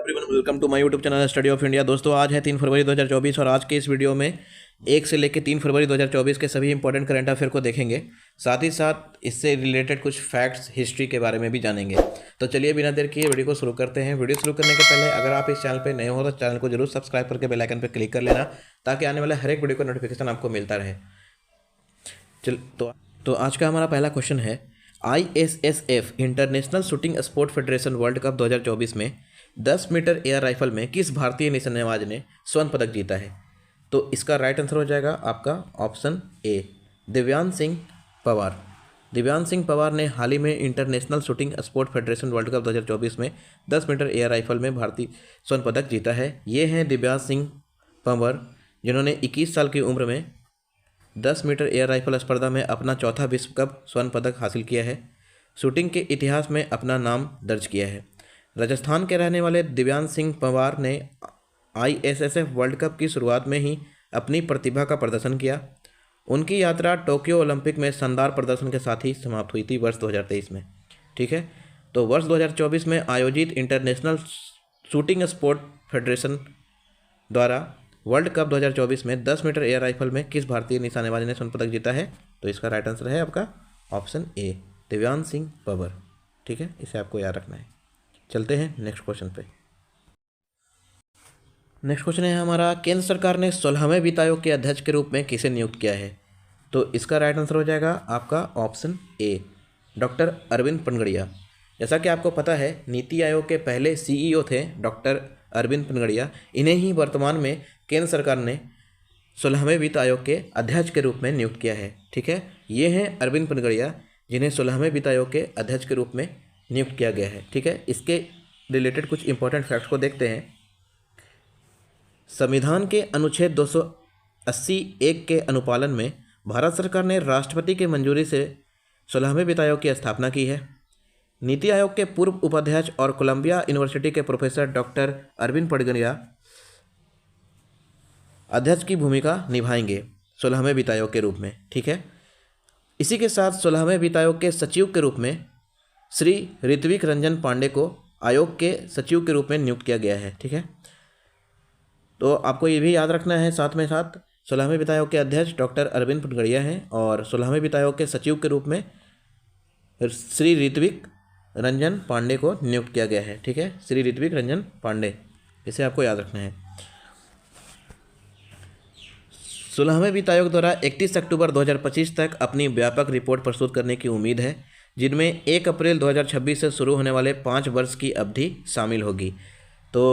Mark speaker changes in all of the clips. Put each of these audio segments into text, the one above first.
Speaker 1: Everyone, welcome to my YouTube channel study of India. दोस्तों, आज है 3 फरवरी 2024 और आज के इस वीडियो में 1 से लेकर 3 फरवरी 2024 के सभी इंपॉर्टेंट करंट अफेयर को देखेंगे। साथ ही साथ इससे रिलेटेड कुछ फैक्ट्स, हिस्ट्री के बारे में भी जानेंगे। तो चलिए बिना देर किए वीडियो को शुरू करते हैं। वीडियो शुरू करने के पहले अगर आप इस चैनल पर नए हो तो चैनल को जरूर सब्सक्राइब करके बेल आइकन पर क्लिक कर लेना, ताकि आने वाले हर एक वीडियो का नोटिफिकेशन आपको मिलता रहे। तो आज का हमारा पहला क्वेश्चन है, ISSF international shooting sport federation world cup 2024 में 10 मीटर एयर राइफल में किस भारतीय निशानेबाज ने स्वर्ण पदक जीता है? तो इसका राइट आंसर हो जाएगा आपका ऑप्शन ए, दिव्यांश सिंह पवार। दिव्यांश सिंह पवार ने हाल ही में international shooting sport federation world cup 2024 में 10 मीटर एयर राइफल में भारतीय स्वर्ण पदक जीता है। ये हैं दिव्यांश सिंह पवार, जिन्होंने 21 साल की उम्र में 10 मीटर एयर राइफल स्पर्धा में अपना चौथा विश्व कप स्वर्ण पदक हासिल किया है। शूटिंग के इतिहास में अपना नाम दर्ज किया है। राजस्थान के रहने वाले दिव्यांश सिंह पवार ने ISSF वर्ल्ड कप की शुरुआत में ही अपनी प्रतिभा का प्रदर्शन किया। उनकी यात्रा टोक्यो ओलंपिक में शानदार प्रदर्शन के साथ ही समाप्त हुई थी वर्ष 2023 में। ठीक है, तो वर्ष 2024 में आयोजित इंटरनेशनल शूटिंग स्पोर्ट फेडरेशन द्वारा वर्ल्ड कप 2024 में 10 मीटर एयर राइफल में किस भारतीय निशानेबाज ने स्वर्ण पदक जीता है? तो इसका राइट आंसर है आपका ऑप्शन ए, दिव्यांश सिंह पवार। ठीक है, इसे आपको याद रखना है। चलते हैं नेक्स्ट क्वेश्चन पे। नेक्स्ट क्वेश्चन है हमारा, केंद्र सरकार ने 16वें वित्त आयोग के अध्यक्ष के रूप में किसे नियुक्त किया है? तो इसका राइट आंसर हो जाएगा आपका option A, doctor Arvind Panagariya. जैसा कि आपको पता है, नीति आयोग के पहले CEO थे डॉक्टर अरविंद पनगड़िया। इन्हें ही वर्तमान में केंद्र सरकार ने 16वें वित्त आयोग के अध्यक्ष के रूप में नियुक्त किया है। ठीक है, ये हैं अरविंद पनगड़िया, जिन्हें 16वें वित्त आयोग के अध्यक्ष के रूप में नियुक्त किया गया है। ठीक है, इसके रिलेटेड कुछ इंपॉर्टेंट फैक्ट्स को देखते हैं। संविधान के अनुच्छेद 280(1) के अनुपालन में भारत सरकार ने राष्ट्रपति की मंजूरी से 16वें वित्त आयोग की स्थापना की है। नीति आयोग के पूर्व उपाध्यक्ष और कोलंबिया यूनिवर्सिटी के प्रोफेसर डॉक्टर अरविंद पनगड़िया अध्यक्ष की भूमिका निभाएंगे 16वें वित्त आयोग के रूप में। ठीक है, इसी के साथ 16वें वित्त आयोग के सचिव के रूप में श्री ऋत्विक रंजन पांडे को आयोग के सचिव के रूप में नियुक्त किया गया है। ठीक है, तो आपको ये भी याद रखना है साथ में साथ 16वें वित्त आयोग के अध्यक्ष डॉक्टर अरविंद पनगड़िया हैं और 16वें वित्त आयोग के सचिव के रूप में श्री ऋत्विक रंजन पांडे को नियुक्त किया गया है। ठीक है, श्री ऋत्विक रंजन पांडे, इसे आपको याद रखना है। 16वें वित्त आयोग द्वारा 31 अक्टूबर 2025 तक अपनी व्यापक रिपोर्ट प्रस्तुत करने की उम्मीद है, जिनमें 1 अप्रैल 2026 से शुरू होने वाले 5 वर्ष की अवधि शामिल होगी। तो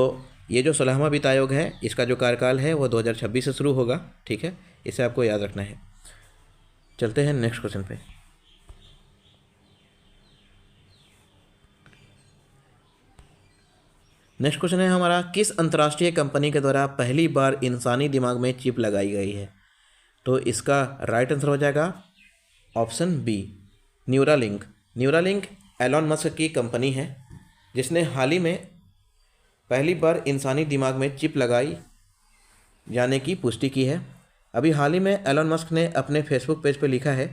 Speaker 1: ये जो 16वां वित्त आयोग है, इसका जो कार्यकाल है वो 2026 से शुरू होगा। ठीक है, इसे आपको याद रखना है। चलते हैं नेक्स्ट क्वेश्चन पे। नेक्स्ट क्वेश्चन है हमारा, किस अंतर्राष्ट्रीय कंपनी के द्वारा पहली बार इंसानी दिमाग में चिप लगाई गई है? तो इसका राइट आंसर हो जाएगा option B, Neuralink. Neuralink Elon Musk की कंपनी है, जिसने हाल ही में पहली बार इंसानी दिमाग में चिप लगाई जाने की पुष्टि की है। अभी हाल ही में एलॉन मस्क ने अपने फेसबुक पेज पर लिखा है,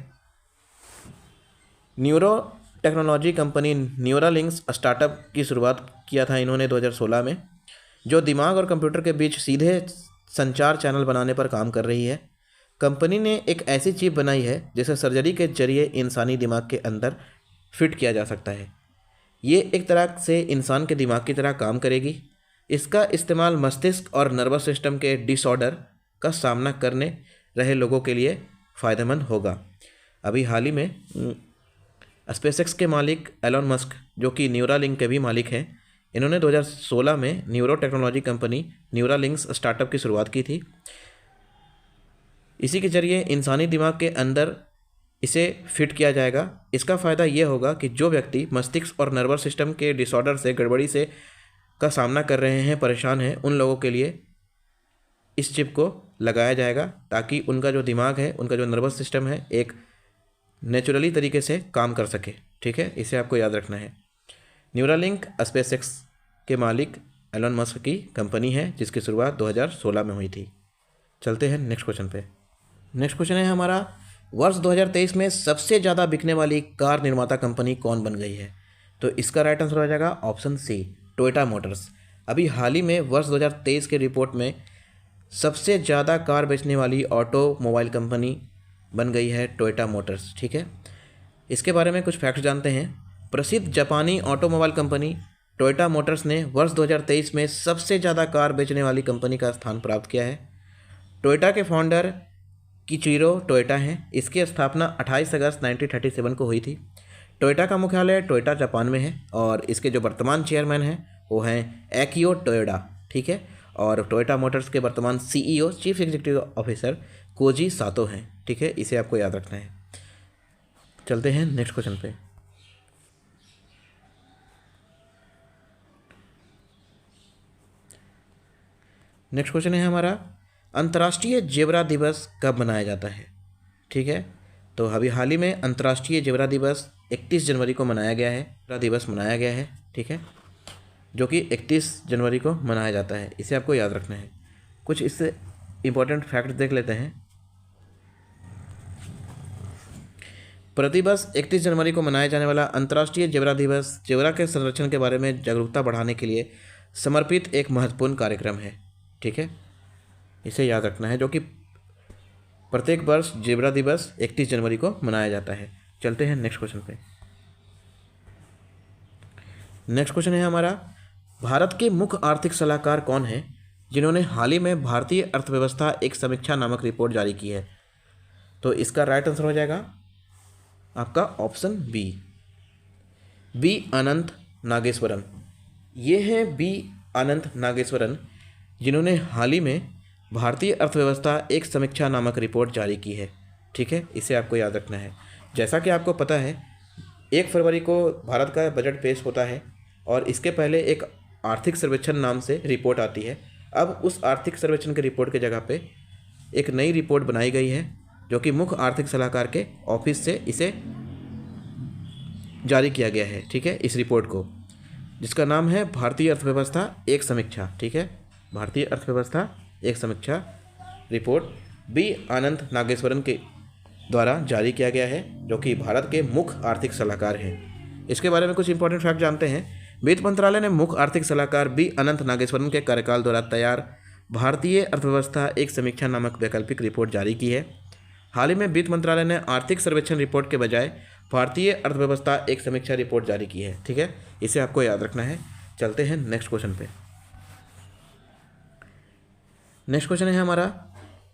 Speaker 1: न्यूरो टेक्नोलॉजी कंपनी न्यूरालिंक्स स्टार्टअप की शुरुआत किया था इन्होंने 2016 में, जो दिमाग और कंप्यूटर के बीच सीधे संचार चैनल बनाने पर काम कर रही है। कंपनी ने एक ऐसी चिप बनाई है जिसे सर्जरी के जरिए इंसानी दिमाग के अंदर फिट किया जा सकता है। ये एक तरह से इंसान के दिमाग की तरह काम करेगी। इसका इस्तेमाल मस्तिष्क और नर्वस सिस्टम के डिसऑर्डर का सामना करने रहे लोगों के लिए फ़ायदेमंद होगा। अभी हाल ही में स्पेसएक्स के मालिक एलॉन मस्क, जो कि न्यूरालिंक के भी मालिक हैं, इन्होंने 2016 में न्यूरो टेक्नोलॉजी कंपनी न्यूरालिंक्स स्टार्टअप की शुरुआत की थी। इसी के जरिए इंसानी दिमाग के अंदर इसे फिट किया जाएगा। इसका फ़ायदा ये होगा कि जो व्यक्ति मस्तिष्क और नर्वस सिस्टम के डिसऑर्डर से, गड़बड़ी से का सामना कर रहे हैं, परेशान हैं, उन लोगों के लिए इस चिप को लगाया जाएगा, ताकि उनका जो दिमाग है, उनका जो नर्वस सिस्टम है, एक नेचुरली तरीके से काम कर सके। ठीक है, इसे आपको याद रखना है। न्यूरालिंक स्पेसएक्स के मालिक एलॉन मस्क की कंपनी है, जिसकी शुरुआत 2016 में हुई थी। चलते हैं नेक्स्ट क्वेश्चन पे। नेक्स्ट क्वेश्चन है हमारा, वर्ष 2023 में सबसे ज़्यादा बिकने वाली कार निर्माता कंपनी कौन बन गई है? तो इसका राइट आंसर हो जाएगा ऑप्शन सी, टोयोटा मोटर्स। अभी हाल ही में वर्ष 2023 के रिपोर्ट में सबसे ज़्यादा कार बेचने वाली ऑटोमोबाइल कंपनी बन गई है टोयोटा मोटर्स। ठीक है, इसके बारे में कुछ फैक्ट जानते हैं। प्रसिद्ध जापानी ऑटोमोबाइल कंपनी टोयोटा मोटर्स ने वर्ष 2023 में सबसे ज़्यादा कार बेचने वाली कंपनी का स्थान प्राप्त किया है। टोयोटा के फाउंडर किचिरो टोयोटा हैं। इसकी स्थापना 28 अगस्त 1937 को हुई थी। टोयोटा का मुख्यालय टोयोटा जापान में है और इसके जो वर्तमान चेयरमैन हैं वो हैं एकियो टोयोडा। ठीक है, और टोयोटा मोटर्स के वर्तमान CEO chief executive officer Koji Sato हैं। ठीक है, इसे आपको याद रखना है। चलते हैं नेक्स्ट क्वेश्चन पे। नेक्स्ट क्वेश्चन है हमारा, अंतर्राष्ट्रीय जेब्रा दिवस कब मनाया जाता है? ठीक है, तो अभी हाल ही में अंतर्राष्ट्रीय जेब्रा दिवस 31 जनवरी को मनाया गया है। जेब्रा दिवस मनाया गया है, ठीक है, जो कि 31 जनवरी को मनाया जाता है। इसे आपको याद रखना है। कुछ इससे इम्पोर्टेंट फैक्ट देख लेते हैं। प्रतिवर्ष 31 जनवरी को मनाया जाने वाला अंतर्राष्ट्रीय जेब्रा दिवस जेब्रा के संरक्षण के बारे में जागरूकता बढ़ाने के लिए समर्पित एक महत्वपूर्ण कार्यक्रम है। ठीक है, इसे याद रखना है, जो कि प्रत्येक वर्ष जेब्रा दिवस 31 जनवरी को मनाया जाता है। चलते हैं नेक्स्ट क्वेश्चन पे। नेक्स्ट क्वेश्चन है हमारा, भारत के मुख्य आर्थिक सलाहकार कौन हैं जिन्होंने हाल ही में भारतीय अर्थव्यवस्था एक समीक्षा नामक रिपोर्ट जारी की है? तो इसका राइट आंसर हो जाएगा आपका ऑप्शन बी अनंत नागेश्वरन। ये हैं बी अनंत नागेश्वरन, जिन्होंने हाल ही में भारतीय अर्थव्यवस्था एक समीक्षा नामक रिपोर्ट जारी की है। ठीक है, इसे आपको याद रखना है। जैसा कि आपको पता है 1 फरवरी को भारत का बजट पेश होता है और इसके पहले एक आर्थिक सर्वेक्षण नाम से रिपोर्ट आती है। अब उस आर्थिक सर्वेक्षण के रिपोर्ट के जगह पे एक नई रिपोर्ट बनाई गई है, जो कि मुख्य आर्थिक सलाहकार के ऑफिस से इसे जारी किया गया है। ठीक है, इस रिपोर्ट को, जिसका नाम है भारतीय अर्थव्यवस्था एक समीक्षा। ठीक है, भारतीय अर्थव्यवस्था एक समीक्षा रिपोर्ट बी अनंत नागेश्वरन के द्वारा जारी किया गया है, जो कि भारत के मुख्य आर्थिक सलाहकार हैं। इसके बारे में कुछ इंपॉर्टेंट फैक्ट जानते हैं। वित्त मंत्रालय ने मुख्य आर्थिक सलाहकार बी अनंत नागेश्वरन के कार्यकाल द्वारा तैयार भारतीय अर्थव्यवस्था एक समीक्षा नामक वैकल्पिक रिपोर्ट जारी की है। हाल ही में वित्त मंत्रालय ने आर्थिक सर्वेक्षण रिपोर्ट के बजाय भारतीय अर्थव्यवस्था एक समीक्षा रिपोर्ट जारी की है। ठीक है, इसे आपको याद रखना है। चलते हैं नेक्स्ट क्वेश्चन पे। नेक्स्ट क्वेश्चन है हमारा,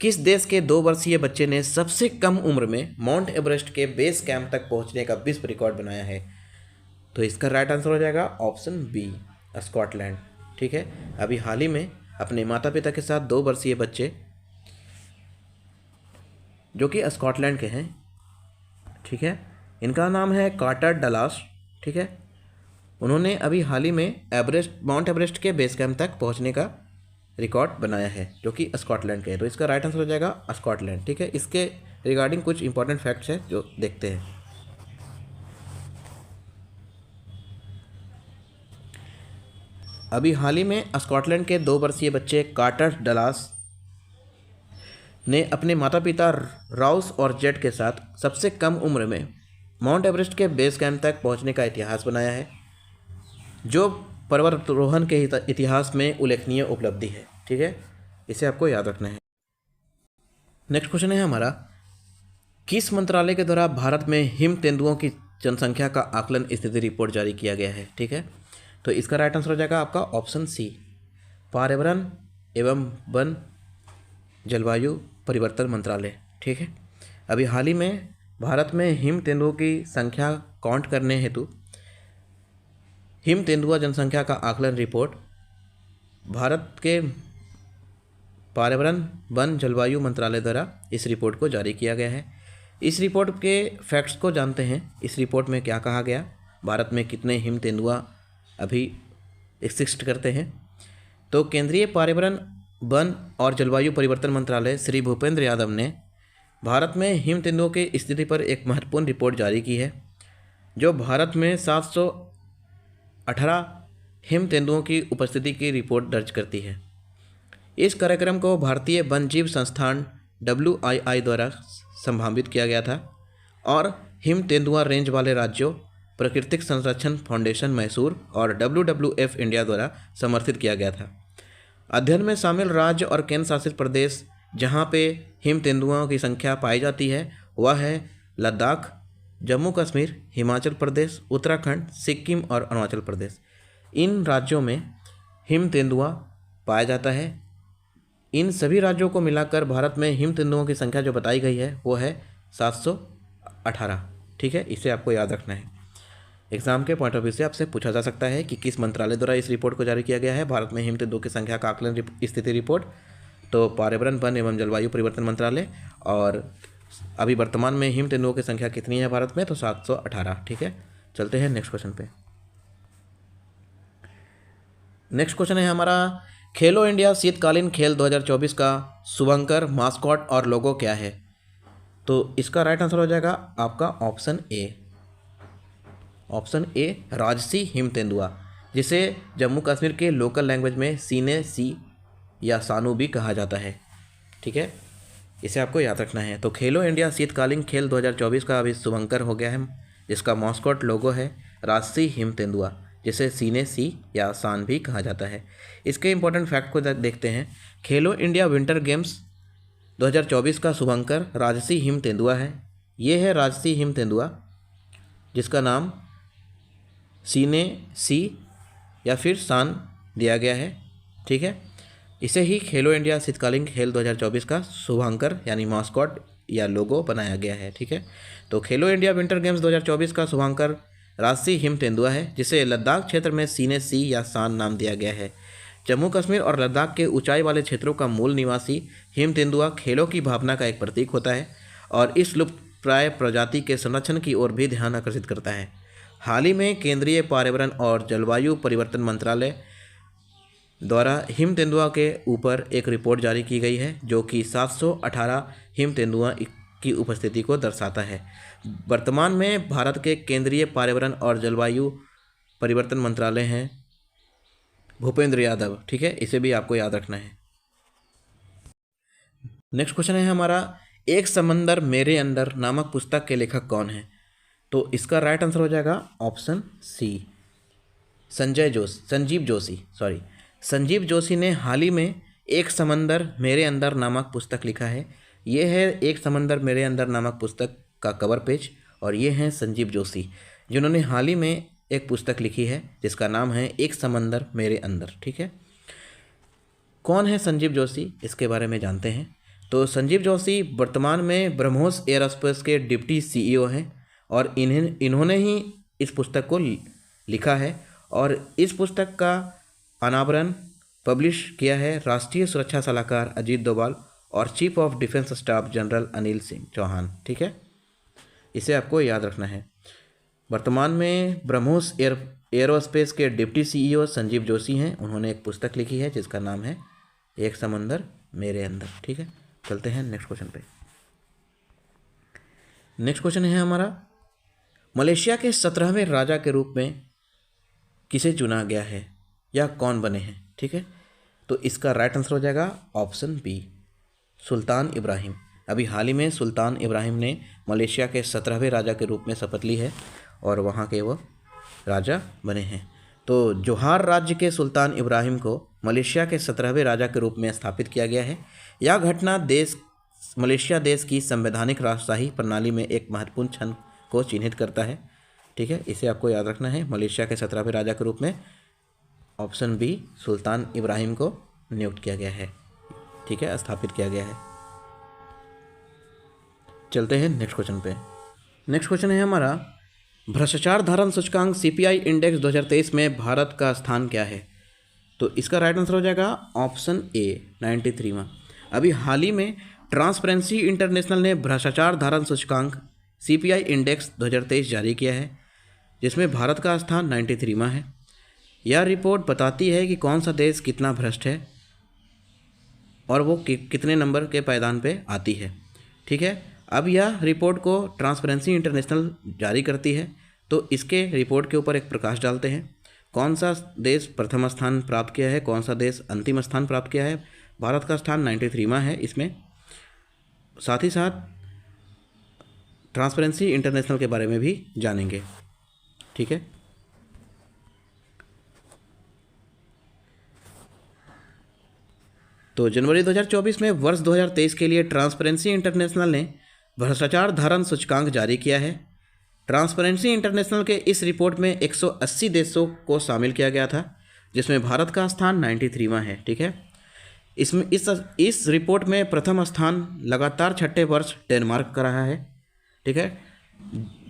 Speaker 1: किस देश के 2 वर्षीय बच्चे ने सबसे कम उम्र में माउंट एवरेस्ट के बेस कैंप तक पहुंचने का विश्व रिकॉर्ड बनाया है? तो इसका राइट आंसर हो जाएगा ऑप्शन बी स्कॉटलैंड। ठीक है, अभी हाल ही में अपने माता पिता के साथ 2 वर्षीय बच्चे जो कि स्कॉटलैंड के हैं, ठीक है, इनका नाम है कार्टर डलास। ठीक है, उन्होंने अभी हाल ही में माउंट एवरेस्ट के बेस कैंप तक पहुंचने का रिकॉर्ड बनाया है, जो कि स्कॉटलैंड के है। तो इसका राइट आंसर हो जाएगा स्कॉटलैंड। ठीक है, इसके रिगार्डिंग कुछ इंपॉर्टेंट फैक्ट्स हैं जो देखते हैं। अभी हाल ही में स्कॉटलैंड के 2 वर्षीय बच्चे कार्टर डलास ने अपने माता पिता राउस और जेट के साथ सबसे कम उम्र में माउंट एवरेस्ट के बेस कैंप तक पहुंचने का इतिहास बनाया है, जो पर्वतारोहण के इतिहास में उल्लेखनीय उपलब्धि है। ठीक है, इसे आपको याद रखना है। नेक्स्ट क्वेश्चन है हमारा, किस मंत्रालय के द्वारा भारत में हिम तेंदुओं की जनसंख्या का आकलन स्थिति रिपोर्ट जारी किया गया है? ठीक है, तो इसका राइट आंसर हो जाएगा आपका ऑप्शन सी पर्यावरण एवं वन जलवायु परिवर्तन मंत्रालय। ठीक है, अभी हाल ही में भारत में हिम तेंदुओं की संख्या काउंट करने हेतु हिम तेंदुआ जनसंख्या का आकलन रिपोर्ट भारत के पर्यावरण वन जलवायु मंत्रालय द्वारा इस रिपोर्ट को जारी किया गया है। इस रिपोर्ट के फैक्ट्स को जानते हैं। इस रिपोर्ट में क्या कहा गया, भारत में कितने हिम तेंदुआ अभी एक्सिस्ट करते हैं? तो केंद्रीय पर्यावरण वन और जलवायु परिवर्तन मंत्रालय श्री भूपेंद्र यादव ने भारत में हिम तेंदुओं की स्थिति पर एक महत्वपूर्ण रिपोर्ट जारी की है, जो भारत में 718 हिम तेंदुओं की उपस्थिति की रिपोर्ट दर्ज करती है। इस कार्यक्रम को भारतीय वन्यजीव संस्थान WII द्वारा संभावित किया गया था और हिम तेंदुआ रेंज वाले राज्यों प्राकृतिक संरक्षण फाउंडेशन मैसूर और WWF इंडिया द्वारा समर्थित किया गया था। अध्ययन में शामिल राज्य और केंद्र शासित प्रदेश जहाँ पे हिम तेंदुओं की संख्या पाई जाती है वह है लद्दाख, जम्मू कश्मीर, हिमाचल प्रदेश, उत्तराखंड, सिक्किम और अरुणाचल प्रदेश। इन राज्यों में हिम तेंदुआ पाया जाता है। इन सभी राज्यों को मिलाकर भारत में हिम तेंदुओं की संख्या जो बताई गई है वो है 718। ठीक है, इसे आपको याद रखना है। एग्जाम के पॉइंट ऑफ व्यू से आपसे पूछा जा सकता है कि किस मंत्रालय द्वारा इस रिपोर्ट को जारी किया गया है, भारत में हिम तेंदुओं की संख्या का आकलन स्थिति रिपोर्ट। तो पर्यावरण, वन एवं जलवायु परिवर्तन मंत्रालय। और अभी वर्तमान में हिम तेंदुओं की संख्या कितनी है भारत में, तो 718। ठीक है, चलते हैं नेक्स्ट क्वेश्चन पे। नेक्स्ट क्वेश्चन है हमारा, खेलो इंडिया शीतकालीन खेल 2024 का शुभंकर, मास्कॉट और लोगो क्या है? तो इसका राइट आंसर हो जाएगा आपका ऑप्शन ए। ऑप्शन ए राजसी हिम तेंदुआ, जिसे जम्मू कश्मीर के लोकल लैंग्वेज में सीने सी या सानू भी कहा जाता है। ठीक है, इसे आपको याद रखना है। तो खेलो इंडिया शीतकालीन खेल 2024 का अभी शुभंकर हो गया है, जिसका मॉस्कॉट लोगो है राजसी हिम तेंदुआ, जिसे सीने सी या सान भी कहा जाता है। इसके इंपॉर्टेंट फैक्ट को देखते हैं। खेलो इंडिया विंटर गेम्स 2024 का शुभंकर राजसी हिम तेंदुआ है। ये है राजसी हिम तेंदुआ, जिसका नाम सीने सी या फिर सान दिया गया है। ठीक है, इसे ही खेलो इंडिया शीतकालीन खेल 2024 का शुभंकर यानी मास्कॉट या लोगो बनाया गया है। ठीक है, तो खेलो इंडिया विंटर गेम्स 2024 का शुभंकर राजसी हिम तेंदुआ है, जिसे लद्दाख क्षेत्र में सीने सी या सान नाम दिया गया है। जम्मू कश्मीर और लद्दाख के ऊंचाई वाले क्षेत्रों का मूल निवासी हिम तेंदुआ खेलों की भावना का एक प्रतीक होता है और इस लुप्तप्राय प्रजाति के संरक्षण की ओर भी ध्यान आकर्षित करता है। हाल ही में केंद्रीय पर्यावरण और जलवायु परिवर्तन मंत्रालय द्वारा हिम तेंदुआ के ऊपर एक रिपोर्ट जारी की गई है, जो कि 718 हिम तेंदुआ की उपस्थिति को दर्शाता है। वर्तमान में भारत के केंद्रीय पर्यावरण और जलवायु परिवर्तन मंत्रालय हैं भूपेंद्र यादव। ठीक है, इसे भी आपको याद रखना है। नेक्स्ट क्वेश्चन है हमारा, एक समंदर मेरे अंदर नामक पुस्तक के लेखक कौन है? तो इसका राइट आंसर हो जाएगा ऑप्शन सी, संजीव जोशी ने हाल ही में एक समंदर मेरे अंदर नामक पुस्तक लिखा है। ये है एक समंदर मेरे अंदर नामक पुस्तक का कवर पेज और ये हैं संजीव जोशी, जिन्होंने हाल ही में एक पुस्तक लिखी है जिसका नाम है एक समंदर मेरे अंदर। ठीक है, कौन है संजीव जोशी, इसके बारे में जानते हैं। तो संजीव जोशी वर्तमान में ब्रह्मोस एयरोस्पेस के डिप्टी CEO हैं और इन्होंने ही इस पुस्तक को लिखा है और इस पुस्तक का अनावरण पब्लिश किया है राष्ट्रीय सुरक्षा सलाहकार अजीत डोभाल और chief of defence staff general Anil Singh Chauhan. ठीक है, इसे आपको याद रखना है। वर्तमान में ब्रह्मोस एयरोस्पेस के डिप्टी CEO संजीव जोशी हैं। उन्होंने एक पुस्तक लिखी है जिसका नाम है एक समंदर मेरे अंदर। ठीक है, चलते हैं नेक्स्ट क्वेश्चन पे। नेक्स्ट क्वेश्चन है हमारा, मलेशिया के 17वें राजा के रूप में किसे चुना गया है या कौन बने हैं? ठीक है, तो इसका राइट आंसर हो जाएगा ऑप्शन बी, सुल्तान इब्राहिम। अभी हाल ही में सुल्तान इब्राहिम ने मलेशिया के 17वें राजा के रूप में शपथ ली है और वहाँ के वो राजा बने हैं। तो जोहार राज्य के सुल्तान इब्राहिम को मलेशिया के 17वें राजा के रूप में स्थापित किया गया है। यह घटना मलेशिया देश की संवैधानिक राजशाही प्रणाली में एक महत्वपूर्ण क्षण को चिन्हित करता है। ठीक है, इसे आपको याद रखना है। मलेशिया के 17वें राजा के रूप में ऑप्शन बी सुल्तान इब्राहिम को नियुक्त किया गया है। ठीक है, स्थापित किया गया है। चलते हैं नेक्स्ट क्वेश्चन पे। नेक्स्ट क्वेश्चन है हमारा, भ्रष्टाचार धारण सूचकांक CPI इंडेक्स 2023 में भारत का स्थान क्या है? तो इसका राइट आंसर हो जाएगा ऑप्शन ए 93वां। अभी हाल ही में ट्रांसपेरेंसी इंटरनेशनल ने भ्रष्टाचार धारण सूचकांक CPI इंडेक्स 2023 जारी किया है, जिसमें भारत का स्थान 93वां है। यह रिपोर्ट बताती है कि कौन सा देश कितना भ्रष्ट है और वो कितने नंबर के पायदान पे आती है। ठीक है, अब यह रिपोर्ट को ट्रांसपेरेंसी इंटरनेशनल जारी करती है, तो इसके रिपोर्ट के ऊपर एक प्रकाश डालते हैं। कौन सा देश प्रथम स्थान प्राप्त किया है, कौन सा देश अंतिम स्थान प्राप्त किया है। भारत का स्थान 93वां है इसमें। साथ ही साथ ट्रांसपेरेंसी इंटरनेशनल के बारे में भी जानेंगे। ठीक है। तो जनवरी 2024 में वर्ष 2023 के लिए ट्रांसपेरेंसी इंटरनेशनल ने भ्रष्टाचार धारण सूचकांक जारी किया है। ट्रांसपेरेंसी इंटरनेशनल के इस रिपोर्ट में 180 देशों को शामिल किया गया था, जिसमें भारत का स्थान 93वां है। ठीक है। इसमें इस रिपोर्ट में प्रथम स्थान लगातार छठे वर्ष डेनमार्क का रहा है। ठीक है,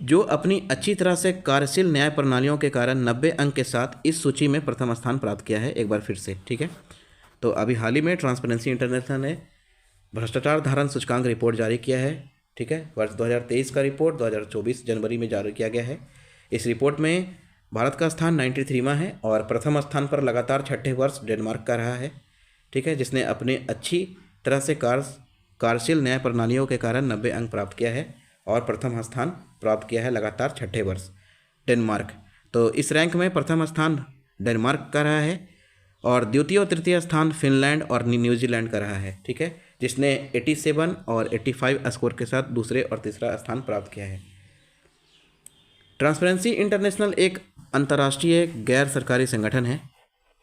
Speaker 1: जो अपनी अच्छी तरह से कार्यशील न्याय प्रणालियों के कारण 90 अंक के साथ इस सूची में प्रथम स्थान प्राप्त किया है एक बार फिर से। ठीक है। तो अभी हाल ही में ट्रांसपेरेंसी इंटरनेशनल ने भ्रष्टाचार धारण सूचकांक रिपोर्ट जारी किया है। ठीक है, वर्ष 2023 का रिपोर्ट 2024 जनवरी में जारी किया गया है। इस रिपोर्ट में भारत का स्थान 93वां है और प्रथम स्थान पर लगातार छठे वर्ष डेनमार्क का रहा है। ठीक है, जिसने अपने अच्छी तरह से कार्यशील न्याय प्रणालियों के कारण 90 अंक प्राप्त किया है और प्रथम स्थान प्राप्त किया है लगातार छठे वर्ष डेनमार्क। तो इस रैंक में प्रथम स्थान डेनमार्क का रहा है और द्वितीय और तृतीय स्थान फिनलैंड और न्यूजीलैंड का रहा है। ठीक है, जिसने 87 और 85 स्कोर के साथ दूसरे और तीसरा स्थान प्राप्त किया है। ट्रांसपेरेंसी इंटरनेशनल एक अंतर्राष्ट्रीय गैर सरकारी संगठन है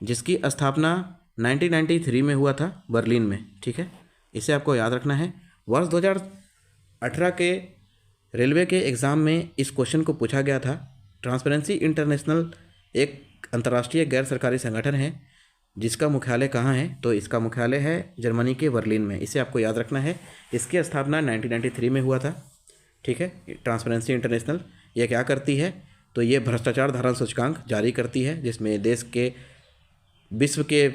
Speaker 1: जिसकी स्थापना 1993 में हुआ था बर्लिन में। ठीक है, इसे आपको याद रखना है। वर्ष 2018 के रेलवे के एग्ज़ाम में इस क्वेश्चन को पूछा गया था। ट्रांसपेरेंसी इंटरनेशनल एक अंतर्राष्ट्रीय गैर सरकारी संगठन है जिसका मुख्यालय कहाँ है, तो इसका मुख्यालय है जर्मनी के बर्लिन में। इसे आपको याद रखना है। इसकी स्थापना 1993 में हुआ था। ठीक है, ट्रांसपेरेंसी इंटरनेशनल ये क्या करती है, तो ये भ्रष्टाचार धारण सूचकांक जारी करती है जिसमें विश्व के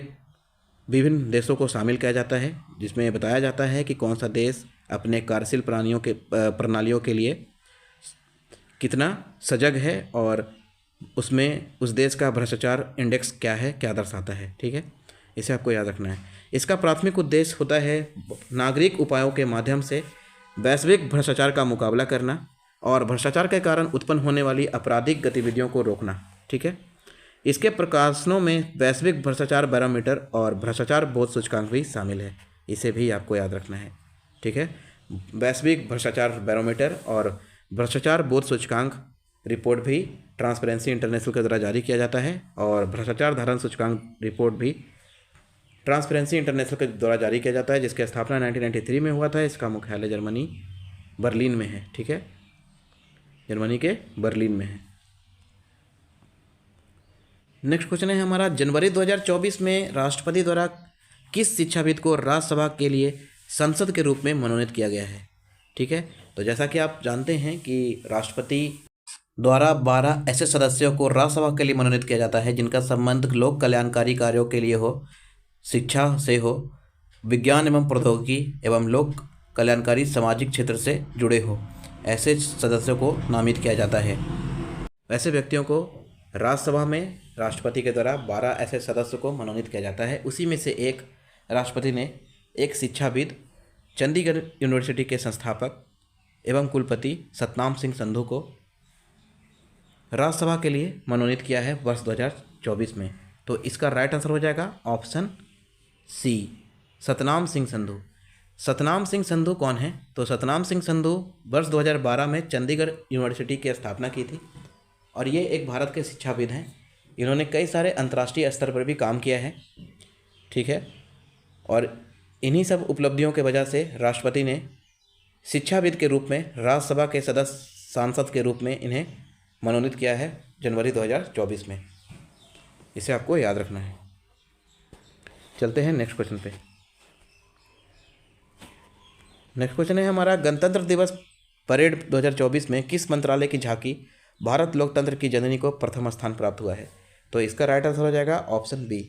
Speaker 1: विभिन्न देशों को शामिल किया जाता है, जिसमें बताया जाता है कि कौन सा देश अपने कार्यशील प्रणालियों के लिए कितना सजग है और उसमें उस देश का भ्रष्टाचार इंडेक्स क्या है, क्या दर्शाता है। ठीक है, इसे आपको याद रखना है। इसका प्राथमिक उद्देश्य होता है नागरिक उपायों के माध्यम से वैश्विक भ्रष्टाचार का मुकाबला करना और भ्रष्टाचार के कारण उत्पन्न होने वाली आपराधिक गतिविधियों को रोकना। ठीक है, इसके प्रकाशनों में वैश्विक भ्रष्टाचार बैरोमीटर और भ्रष्टाचार बोध सूचकांक भी शामिल है। इसे भी आपको याद रखना है। ठीक है, वैश्विक भ्रष्टाचार बैरोमीटर और भ्रष्टाचार बोध सूचकांक रिपोर्ट भी ट्रांसपेरेंसी इंटरनेशनल के द्वारा जारी किया जाता है और भ्रष्टाचार धारण सूचकांक रिपोर्ट भी ट्रांसपेरेंसी इंटरनेशनल के द्वारा जारी किया जाता है, जिसकी स्थापना 1993 में हुआ था। इसका मुख्यालय जर्मनी बर्लिन में है। ठीक है, जर्मनी के बर्लिन में है। नेक्स्ट क्वेश्चन है हमारा, जनवरी 2024 में राष्ट्रपति द्वारा किस शिक्षाविद को राज्यसभा के लिए सांसद के रूप में मनोनीत किया गया है। ठीक है, तो जैसा कि आप जानते हैं कि राष्ट्रपति द्वारा 12 ऐसे सदस्यों को राज्यसभा के लिए मनोनीत किया जाता है जिनका संबंध लोक कल्याणकारी कार्यों के लिए हो, शिक्षा से हो, विज्ञान एवं प्रौद्योगिकी एवं लोक कल्याणकारी सामाजिक क्षेत्र से जुड़े हो। ऐसे सदस्यों को नामित किया जाता है। ऐसे व्यक्तियों को राज्यसभा में राष्ट्रपति के द्वारा 12 ऐसे सदस्यों को मनोनीत किया जाता है। उसी में से एक राष्ट्रपति ने एक शिक्षाविद, चंडीगढ़ यूनिवर्सिटी के संस्थापक एवं कुलपति सतनाम सिंह संधू को राज्यसभा के लिए मनोनीत किया है वर्ष 2024 में। तो इसका राइट आंसर हो जाएगा ऑप्शन सी, सतनाम सिंह संधू। सतनाम सिंह संधू कौन है, तो सतनाम सिंह संधू वर्ष 2012 में चंडीगढ़ यूनिवर्सिटी की स्थापना की थी और ये एक भारत के शिक्षाविद हैं। इन्होंने कई सारे अंतर्राष्ट्रीय स्तर पर भी काम किया है। ठीक है, और इन्हीं सब उपलब्धियों के वजह से राष्ट्रपति ने शिक्षाविद के रूप में राज्यसभा के सदस्य सांसद के रूप में इन्हें मनोनीत किया है जनवरी 2024 में। इसे आपको याद रखना है। चलते हैं नेक्स्ट क्वेश्चन पे। नेक्स्ट क्वेश्चन है हमारा, गणतंत्र दिवस परेड 2024 में किस मंत्रालय की झांकी भारत लोकतंत्र की जननी को प्रथम स्थान प्राप्त हुआ है। तो इसका राइट आंसर हो जाएगा ऑप्शन बी,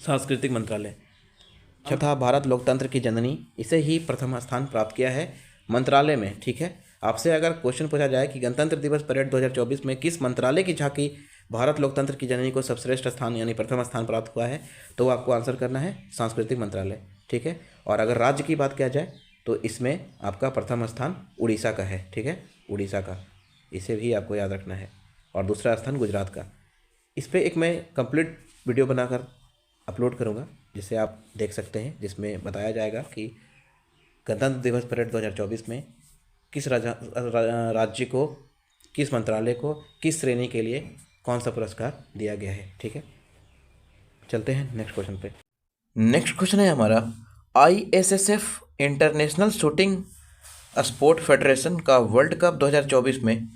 Speaker 1: सांस्कृतिक मंत्रालय। छठा भारत लोकतंत्र की जननी, इसे ही प्रथम स्थान प्राप्त किया है मंत्रालय में। ठीक है, आपसे अगर क्वेश्चन पूछा जाए कि गणतंत्र दिवस परेड 2024 में किस मंत्रालय की झांकी भारत लोकतंत्र की जननी को सर्वश्रेष्ठ स्थान यानी प्रथम स्थान प्राप्त हुआ है, तो आपको आंसर करना है सांस्कृतिक मंत्रालय। ठीक है, और अगर राज्य की बात किया जाए तो इसमें आपका प्रथम स्थान उड़ीसा का है। ठीक है, उड़ीसा का, इसे भी आपको याद रखना है। और दूसरा स्थान गुजरात का। इस पर एक मैं कंप्लीट वीडियो बनाकर अपलोड करूँगा जिसे आप देख सकते हैं, जिसमें बताया जाएगा कि गणतंत्र दिवस परेड 2024 में किस राज्य को किस मंत्रालय को किस श्रेणी के लिए कौन सा पुरस्कार दिया गया है। ठीक है, चलते हैं नेक्स्ट क्वेश्चन पे। नेक्स्ट क्वेश्चन है हमारा, ISSF international shooting sport federation का वर्ल्ड कप 2024 में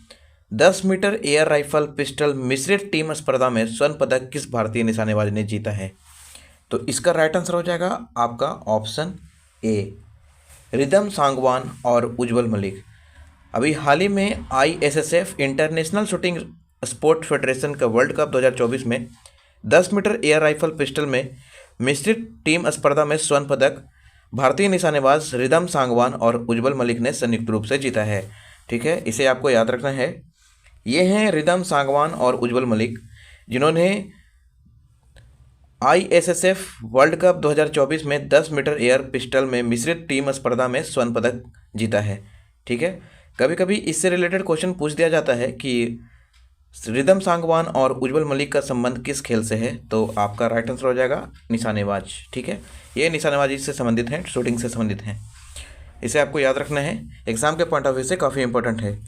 Speaker 1: 10 मीटर एयर राइफल पिस्टल मिश्रित टीम स्पर्धा में स्वर्ण पदक किस भारतीय निशानेबाज ने जीता है। तो इसका राइट आंसर हो जाएगा आपका ऑप्शन ए, रिदम सांगवान और उज्जवल मलिक। अभी हाल ही में ISSF international shooting sport federation का वर्ल्ड कप 2024 में 10 मीटर एयर राइफल पिस्टल में मिश्रित टीम स्पर्धा में स्वर्ण पदक भारतीय निशानेबाज रिदम सांगवान और उज्जवल मलिक ने संयुक्त रूप से जीता है। ठीक है, इसे आपको याद रखना है। ये हैं रिदम सांगवान और उज्जवल मलिक, जिन्होंने ISSF वर्ल्ड कप 2024 में 10 मीटर एयर पिस्टल में मिश्रित टीम स्पर्धा में स्वर्ण पदक जीता है। ठीक है, कभी कभी इससे रिलेटेड क्वेश्चन पूछ दिया जाता है कि रिदम सांगवान और उज्जवल मलिक का संबंध किस खेल से है, तो आपका राइट आंसर हो जाएगा निशानेबाज। ठीक है, ये निशानेबाजी से संबंधित हैं, शूटिंग से संबंधित हैं, इसे आपको याद रखना है, एग्जाम के पॉइंट ऑफ व्यू से काफ़ी इंपॉर्टेंट है।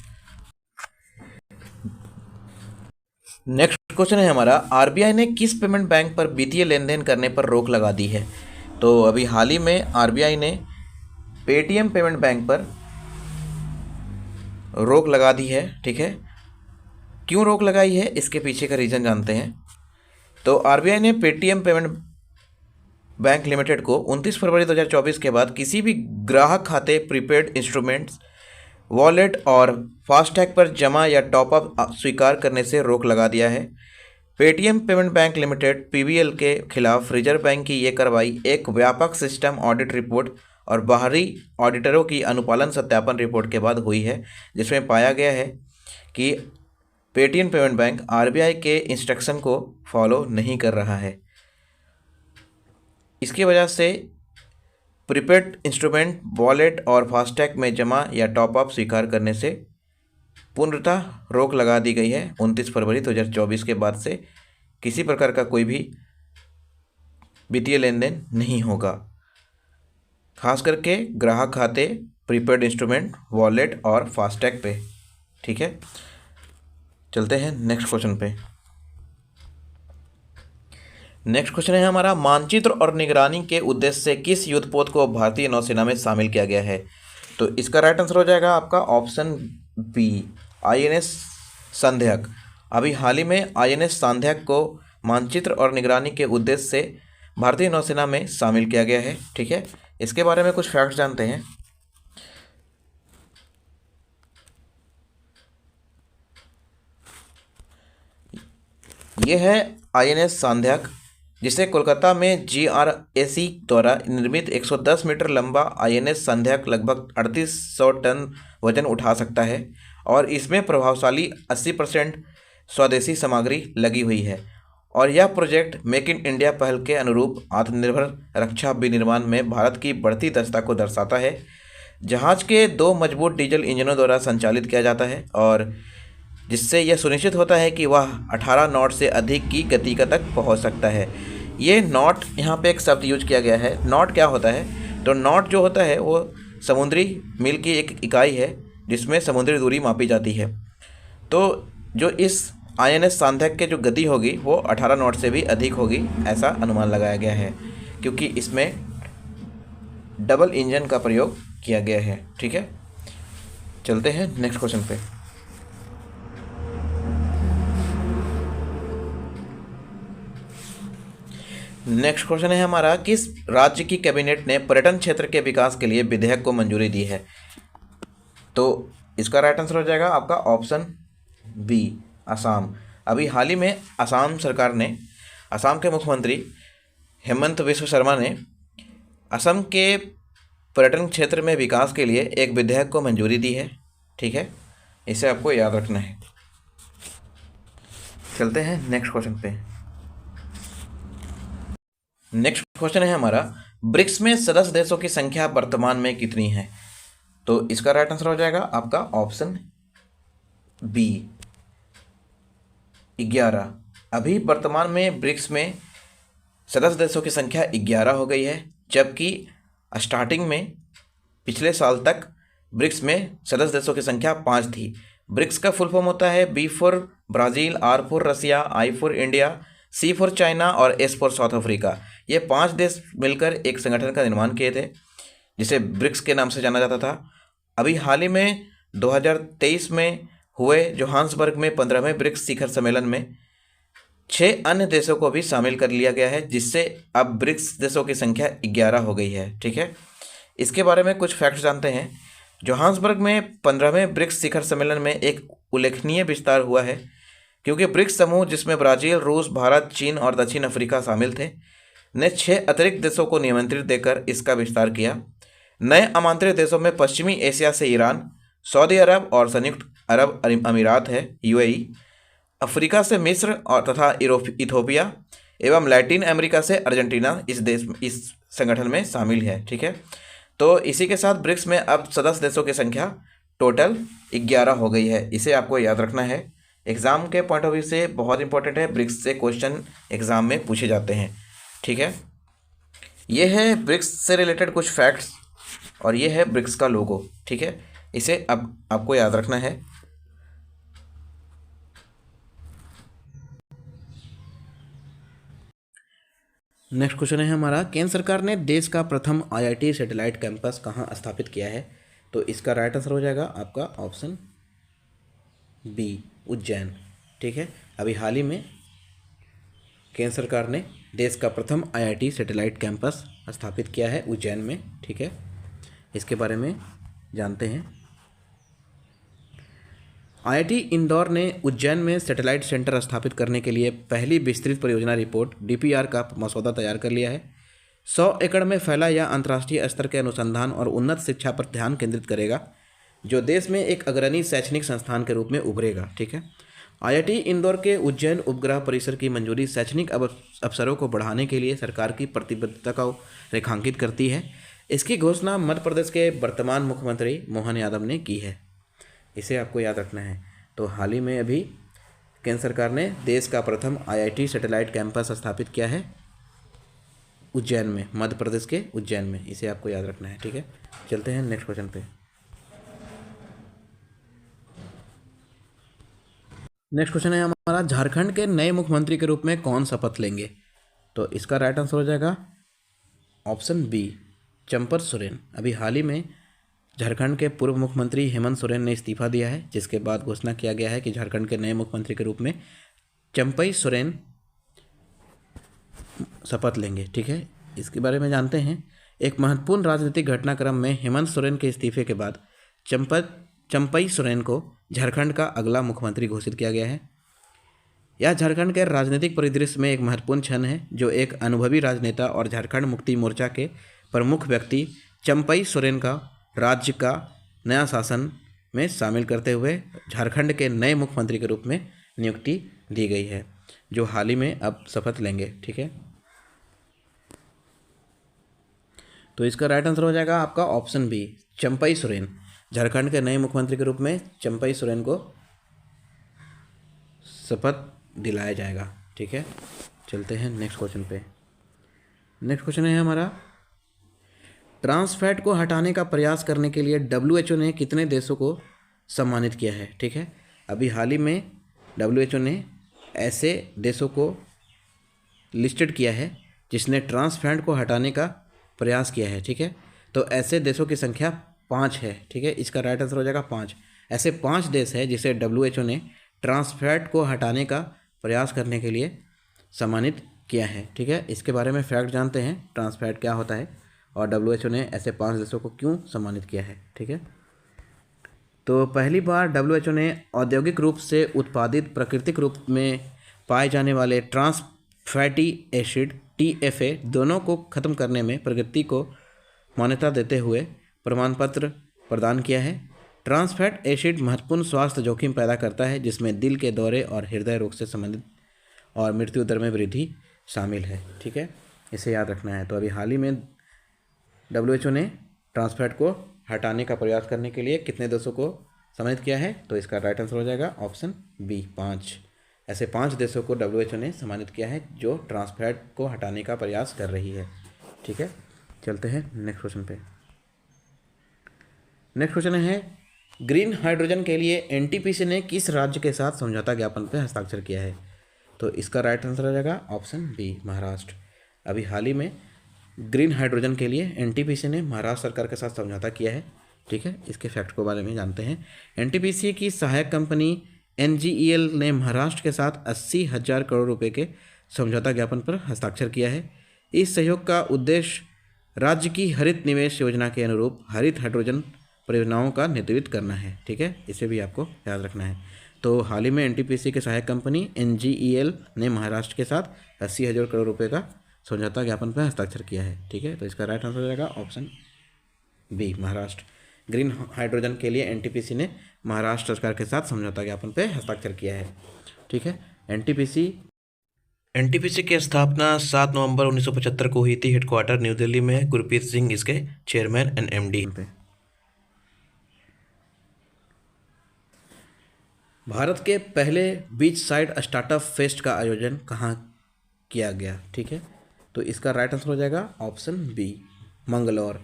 Speaker 1: नेक्स्ट क्वेश्चन है हमारा, RBI ने किस पेमेंट बैंक पर वित्तीय लेन देन करने पर रोक लगा दी है। तो अभी हाल ही में RBI ने पेटीएम पेमेंट बैंक पर रोक लगा दी है। ठीक है, क्यों रोक लगाई है, इसके पीछे का रीज़न जानते हैं। तो RBI ने पेटीएम पेमेंट बैंक लिमिटेड को 29 फरवरी 2024 के बाद किसी भी ग्राहक खाते, प्रीपेड इंस्ट्रूमेंट्स, वॉलेट और फास्टैग पर जमा या टॉपअप स्वीकार करने से रोक लगा दिया है। Paytm payment bank limited PBL के खिलाफ रिजर्व बैंक की ये कार्रवाई एक व्यापक सिस्टम ऑडिट रिपोर्ट और बाहरी ऑडिटरों की अनुपालन सत्यापन रिपोर्ट के बाद हुई है, जिसमें पाया गया है कि पेटीएम पेमेंट बैंक RBI के इंस्ट्रक्शन को फॉलो नहीं कर रहा है। इसकी वजह से प्रीपेड इंस्ट्रूमेंट, वॉलेट और फास्टैग में जमा या टॉपअप स्वीकार करने से पूर्णतः रोक लगा दी गई है। 29 फरवरी 2024 के बाद से किसी प्रकार का कोई भी वित्तीय लेन देन नहीं होगा, खास करके ग्राहक खाते, प्रीपेड इंस्ट्रूमेंट, वॉलेट और फास्टैग पे। ठीक है, चलते हैं नेक्स्ट क्वेश्चन पे। नेक्स्ट क्वेश्चन है हमारा, मानचित्र और निगरानी के उद्देश्य से किस युद्धपोत को भारतीय नौसेना में शामिल किया गया है। तो इसका राइट आंसर हो जाएगा आपका ऑप्शन बी, INS संध्याक। अभी हाल ही में INS संध्याक को मानचित्र और निगरानी के उद्देश्य से भारतीय नौसेना में शामिल किया गया है। ठीक है, इसके बारे में कुछ फैक्ट्स जानते हैं। यह है INS संध्याक, जिसे कोलकाता में GRAC द्वारा निर्मित 110 मीटर लंबा INS संध्याक लगभग 3800 टन वजन उठा सकता है और इसमें प्रभावशाली 80% स्वदेशी सामग्री लगी हुई है। और यह प्रोजेक्ट मेक इन इंडिया पहल के अनुरूप आत्मनिर्भर रक्षा विनिर्माण में भारत की बढ़ती दक्षता को दर्शाता है। जहाज के 2 मजबूत डीजल इंजनों द्वारा संचालित किया जाता है और जिससे यह सुनिश्चित होता है कि वह 18 नॉट से अधिक की गति का तक पहुंच सकता है। ये नॉट, यहाँ पे एक शब्द यूज किया गया है। नॉट क्या होता है, तो नॉट जो होता है वो समुद्री मील की एक इकाई है जिसमें समुद्री दूरी मापी जाती है। तो जो इस INS सांध्याक के जो गति होगी वो 18 नॉट से भी अधिक होगी, ऐसा अनुमान लगाया गया है, क्योंकि इसमें डबल इंजन का प्रयोग किया गया है। ठीक है, चलते हैं नेक्स्ट क्वेश्चन पे। नेक्स्ट क्वेश्चन है हमारा, किस राज्य की कैबिनेट ने पर्यटन क्षेत्र के विकास के लिए विधेयक को मंजूरी दी है। तो इसका राइट आंसर हो जाएगा आपका ऑप्शन बी, असम। अभी हाल ही में असम सरकार ने, असम के मुख्यमंत्री हेमंत बिस्व शर्मा ने असम के पर्यटन क्षेत्र में विकास के लिए एक विधेयक को मंजूरी दी है। ठीक है, इसे आपको याद रखना है। चलते हैं नेक्स्ट क्वेश्चन पे। नेक्स्ट क्वेश्चन है हमारा, ब्रिक्स में सदस्य देशों की संख्या वर्तमान में कितनी है। तो इसका राइट आंसर हो जाएगा आपका ऑप्शन बी, 11। अभी वर्तमान में ब्रिक्स में सदस्य देशों की संख्या 11 हो गई है, जबकि स्टार्टिंग में पिछले साल तक ब्रिक्स में सदस्य देशों की संख्या 5 थी। ब्रिक्स का फुल फॉर्म होता है B for Brazil, R for Russia, I for India, C for China और एस फॉर साउथ अफ्रीका। ये 5 देश मिलकर एक संगठन का निर्माण किए थे जिसे ब्रिक्स के नाम से जाना जाता था। अभी हाल ही में 2023 में हुए जोहान्सबर्ग में 15वें ब्रिक्स शिखर सम्मेलन में 6 अन्य देशों को भी शामिल कर लिया गया है, जिससे अब ब्रिक्स देशों की संख्या 11 हो गई है। ठीक है, इसके बारे में कुछ फैक्ट्स जानते हैं। जोहान्सबर्ग में 15वें ब्रिक्स शिखर सम्मेलन में एक उल्लेखनीय विस्तार हुआ है, क्योंकि ब्रिक्स समूह जिसमें ब्राज़ील, रूस, भारत, चीन और दक्षिण अफ्रीका शामिल थे ने 6 अतिरिक्त देशों को निमंत्रित देकर इसका विस्तार किया। नए आमंत्रित देशों में पश्चिमी एशिया से ईरान, सऊदी अरब और संयुक्त अरब अमीरात है यूएई, अफ्रीका से मिस्र और तथा इथोपिया एवं लैटिन अमेरिका से अर्जेंटीना इस संगठन में शामिल है। ठीक है, तो इसी के साथ ब्रिक्स में अब सदस्य देशों की संख्या टोटल 11 हो गई है। इसे आपको याद रखना है, एग्ज़ाम के पॉइंट ऑफ व्यू से बहुत इंपॉर्टेंट है, ब्रिक्स से क्वेश्चन एग्ज़ाम में पूछे जाते हैं। ठीक है, ये है ब्रिक्स से रिलेटेड कुछ फैक्ट्स और ये है ब्रिक्स का लोगो। ठीक है, इसे अब आपको याद रखना है। नेक्स्ट क्वेश्चन है हमारा, केंद्र सरकार ने देश का प्रथम आईआईटी सैटेलाइट कैंपस कहाँ स्थापित किया है? तो इसका राइट आंसर हो जाएगा आपका ऑप्शन बी, उज्जैन। ठीक है, अभी हाल ही में केंद्र सरकार ने देश का प्रथम आईआईटी सैटेलाइट कैंपस स्थापित किया है उज्जैन में। ठीक है, इसके बारे में जानते हैं। आईआईटी इंदौर ने उज्जैन में सैटेलाइट सेंटर स्थापित करने के लिए पहली विस्तृत परियोजना रिपोर्ट डीपीआर का मसौदा तैयार कर लिया है। 100 एकड़ में फैला यह अंतर्राष्ट्रीय स्तर के अनुसंधान और उन्नत शिक्षा पर ध्यान केंद्रित करेगा, जो देश में एक अग्रणी शैक्षणिक संस्थान के रूप में उभरेगा। ठीक है, आईआईटी इंदौर के उज्जैन उपग्रह परिसर की मंजूरी शैक्षणिक अवसरों को बढ़ाने के लिए सरकार की प्रतिबद्धता को रेखांकित करती है। इसकी घोषणा मध्य प्रदेश के वर्तमान मुख्यमंत्री मोहन यादव ने की है। इसे आपको याद रखना है। तो हाल ही में अभी केंद्र सरकार ने देश का प्रथम आईआईटी सैटेलाइट कैंपस स्थापित किया है उज्जैन में, मध्य प्रदेश के उज्जैन में। इसे आपको याद रखना है। ठीक है, चलते हैं नेक्स्ट क्वेश्चन पे। नेक्स्ट क्वेश्चन है हमारा, झारखंड के नए मुख्यमंत्री के रूप में कौन शपथ लेंगे? तो इसका राइट आंसर हो जाएगा ऑप्शन बी, चंपर सोरेन। अभी हाल ही में झारखंड के पूर्व मुख्यमंत्री हेमंत सोरेन ने इस्तीफा दिया है, जिसके बाद घोषणा किया गया है कि झारखंड के नए मुख्यमंत्री के रूप में चंपई सोरेन शपथ लेंगे। ठीक है, इसके बारे में जानते हैं। एक महत्वपूर्ण राजनीतिक घटनाक्रम में हेमंत सोरेन के इस्तीफे के बाद चंपई सोरेन को झारखंड का अगला मुख्यमंत्री घोषित किया गया है। यह झारखंड के राजनीतिक परिदृश्य में एक महत्वपूर्ण क्षण है, जो एक अनुभवी राजनेता और झारखंड मुक्ति मोर्चा के प्रमुख व्यक्ति चंपई सोरेन का राज्य का नया शासन में शामिल करते हुए झारखंड के नए मुख्यमंत्री के रूप में नियुक्ति दी गई है, जो हाल ही में अब शपथ लेंगे। ठीक है, तो इसका राइट आंसर हो जाएगा आपका ऑप्शन बी, चंपई सोरेन। झारखंड के नए मुख्यमंत्री के रूप में चंपई सोरेन को शपथ दिलाया जाएगा। ठीक है, चलते हैं नेक्स्ट क्वेश्चन पे। नेक्स्ट क्वेश्चन है हमारा, ट्रांस फैट को हटाने का प्रयास करने के लिए डब्ल्यूएचओ ने कितने देशों को सम्मानित किया है? ठीक है, अभी हाल ही में डब्ल्यूएचओ ने ऐसे देशों को लिस्टेड किया है जिसने ट्रांस फैट को हटाने का प्रयास किया है। ठीक है, तो ऐसे देशों की संख्या 5 है। ठीक है, इसका राइट आंसर हो जाएगा 5। ऐसे 5 देश है जिसे डब्ल्यूएचओ ने ट्रांस फैट को हटाने का प्रयास करने के लिए सम्मानित किया है। ठीक है, इसके बारे में फैक्ट जानते हैं, ट्रांस फैट क्या होता है और डब्ल्यूएचओ ने ऐसे 5 देशों को क्यों सम्मानित किया है। ठीक है, तो पहली बार डब्ल्यूएचओ ने औद्योगिक रूप से उत्पादित प्राकृतिक रूप में पाए जाने वाले ट्रांस फैटी एसिड TFA दोनों को ख़त्म करने में प्रगति को मान्यता देते हुए प्रमाण पत्र प्रदान किया है। ट्रांस फैट एसिड महत्वपूर्ण स्वास्थ्य जोखिम पैदा करता है, जिसमें दिल के दौरे और हृदय रोग से संबंधित और मृत्यु दर में वृद्धि शामिल है। ठीक है, इसे याद रखना है। तो अभी हाल ही में डब्ल्यूएचओ ने ट्रांस फैट को हटाने का प्रयास करने के लिए कितने देशों को सम्मानित किया है? तो इसका राइट आंसर हो जाएगा ऑप्शन बी, 5। ऐसे 5 देशों को डब्ल्यूएचओ ने सम्मानित किया है जो ट्रांस फैट को हटाने का प्रयास कर रही है। ठीक है, चलते हैं नेक्स्ट क्वेश्चन पे। नेक्स्ट क्वेश्चन है, ग्रीन हाइड्रोजन के लिए एनटीपीसी ने किस राज्य के साथ समझौता ज्ञापन पर हस्ताक्षर किया है? तो इसका राइट आंसर हो जाएगा ऑप्शन बी, महाराष्ट्र। अभी हाल ही में ग्रीन हाइड्रोजन के लिए एनटीपीसी ने महाराष्ट्र सरकार के साथ समझौता किया है। ठीक है, इसके फैक्ट के बारे में जानते हैं। एनटीपीसी की सहायक कंपनी एनजीईएल ने महाराष्ट्र के साथ 80,000 करोड़ रुपए के समझौता ज्ञापन पर हस्ताक्षर किया है। इस सहयोग का उद्देश्य राज्य की हरित निवेश योजना के अनुरूप हरित हाइड्रोजन परियोजनाओं का नेतृत्व करना है। ठीक है, इसे भी आपको याद रखना है। तो हाल ही में एनटीपीसी के सहायक कंपनी एनजीईएल ने महाराष्ट्र के साथ 80,000 करोड़ रुपए का समझौता ज्ञापन पर हस्ताक्षर किया है। ठीक है, तो इसका राइट आंसर हो जाएगा option B, Maharashtra. Green hydrogen के लिए एनटीपीसी ने महाराष्ट्र सरकार के साथ समझौता ज्ञापन पर हस्ताक्षर किया है। ठीक है, एनटीपीसी की स्थापना 7 नवंबर 1975 को हुई थी। हेडक्वार्टर न्यू दिल्ली में। गुरप्रीत सिंह इसके चेयरमैन एंड एमडी पे। भारत के पहले बीच साइड स्टार्टअप फेस्ट का आयोजन कहाँ किया गया? ठीक है, तो इसका राइट आंसर हो जाएगा ऑप्शन बी, मंगलौर।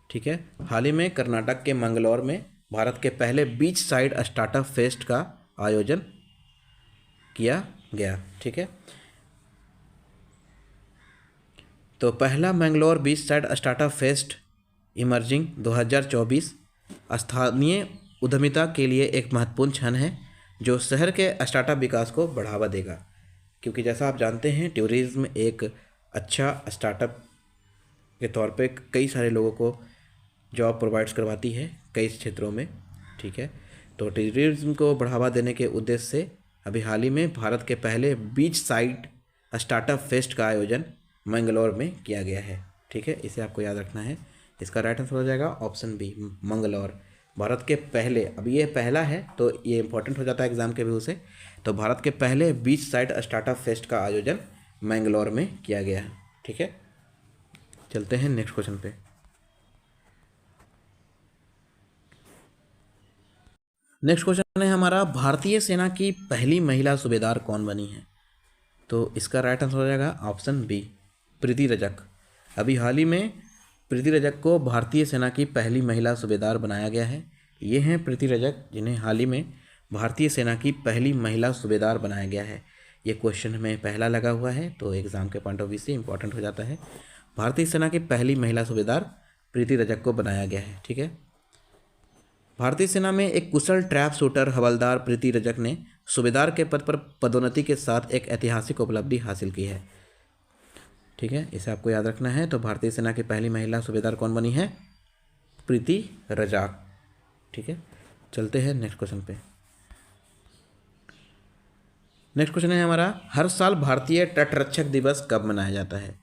Speaker 1: ठीक है, हाल ही में कर्नाटक के मंगलौर में भारत के पहले बीच साइड स्टार्टअप फेस्ट का आयोजन किया गया। ठीक है, तो पहला Mangalore beach side startup fest emerging 2024 स्थानीय उद्यमिता के लिए एक महत्वपूर्ण क्षण है जो शहर के स्टार्टअप विकास को बढ़ावा देगा। क्योंकि जैसा आप जानते हैं, टूरिज्म एक अच्छा स्टार्टअप के तौर पे कई सारे लोगों को जॉब प्रोवाइड्स करवाती है कई क्षेत्रों में। ठीक है, तो टूरिज्म को बढ़ावा देने के उद्देश्य से अभी हाल ही में भारत के पहले बीच साइड स्टार्टअप फेस्ट का आयोजन मंगलौर में किया गया है। ठीक है, इसे आपको याद रखना है। इसका राइट आंसर हो जाएगा ऑप्शन बी, मंगलौर। भारत के पहले, अभी ये पहला है तो ये इंपॉर्टेंट हो जाता है एग्जाम के व्यू से। तो भारत के पहले बीच साइड स्टार्टअप फेस्ट का आयोजन मैंगलोर में किया गया है। ठीक है, चलते हैं नेक्स्ट क्वेश्चन पे। नेक्स्ट क्वेश्चन है हमारा, भारतीय सेना की पहली महिला सूबेदार कौन बनी है? तो इसका राइट आंसर हो जाएगा ऑप्शन बी, प्रीति रजक। अभी हाल ही में प्रीति रजक को भारतीय सेना की पहली महिला सूबेदार बनाया गया है। ये हैं प्रीति रजक, जिन्हें हाल ही में भारतीय सेना की पहली महिला सूबेदार बनाया गया है। ये क्वेश्चन में पहला लगा हुआ है तो एग्जाम के पॉइंट ऑफ व्यू से इंपॉर्टेंट हो जाता है। भारतीय सेना की पहली महिला सूबेदार प्रीति रजक को बनाया गया है। ठीक है, भारतीय सेना में एक कुशल ट्रैप शूटर हवलदार प्रीति रजक ने सूबेदार के पद पर पदोन्नति के साथ एक ऐतिहासिक उपलब्धि हासिल की है। ठीक है, इसे आपको याद रखना है। तो भारतीय सेना की पहली महिला सूबेदार कौन बनी है? प्रीति रजक। ठीक है, चलते हैं नेक्स्ट क्वेश्चन पे। नेक्स्ट क्वेश्चन है हमारा, हर साल भारतीय तटरक्षक दिवस कब मनाया जाता है?